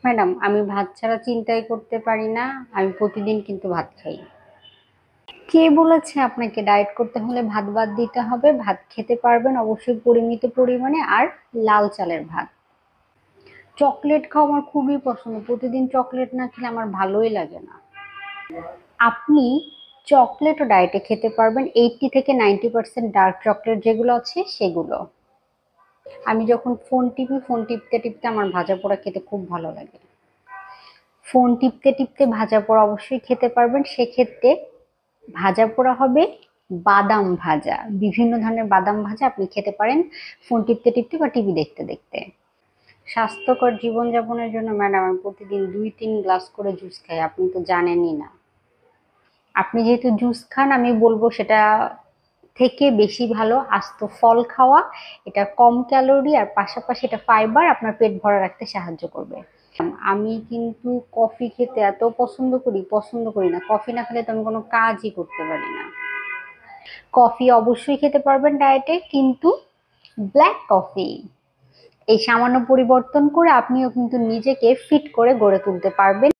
Madam, আমি ভাত ছাড়া চিন্তাই করতে পারি না। আমি প্রতিদিন কিন্তু ভাত খাই। কে বলেছে আপনাকে ডায়েট করতে হলে ভাত বাদ দিতে হবে? ভাত খেতে পারবেন অবশ্যই পরিমিত পরিমাণে, আর লাল চালের ভাত। চকলেট খাওয়া আমার খুবই পছন্দ, প্রতিদিন চকলেট না খেলে আমার ভালোই লাগে না। আপনি চকলেটও ডায়েটে খেতে পারবেন, 80 থেকে 90% ডার্ক চকলেট যেগুলো আছে সেগুলো। আমি যখন ফোন টিপি, ফোন টিপতে টিপতে আমার ভাজা পোড়া খেতে খুব ভালো লাগে। ফোন টিপতে টিপতে ভাজা পোড়া অবশ্যই খেতে পারবেন। সেক্ষেত্রে ভাজা পোড়া হবে বাদাম ভাজা, বিভিন্ন ধরনের বাদাম ভাজা আপনি খেতে পারেন ফোন টিপতে টিপতে বা টিভি দেখতে দেখতে। স্বাস্থ্যকর জীবনযাপনের জন্য ম্যাডাম আমি প্রতিদিন 2-3 গ্লাস করে জুস খাই, আপনি তো জানেনই না। আপনি যেহেতু জুস খান, আমি বলবো সেটা থেকে বেশি ভালো আস্ত ফল খাওয়া। এটা কম ক্যালোরি, আর পাশাপাশি এটা ফাইবার, আপনার পেট ভরা রাখতে সাহায্য করবে। আমি কিন্তু কফি খেতে এত পছন্দ করি না, কফি না খেলে তো আমি কোনো কাজই করতে পারি না। কফি অবশ্যই খেতে পারবেন ডায়েটে, কিন্তু ব্ল্যাক কফি। এই সামান্য পরিবর্তন করে আপনিও কিন্তু নিজেকে ফিট করে গড়ে তুলতে পারবেন।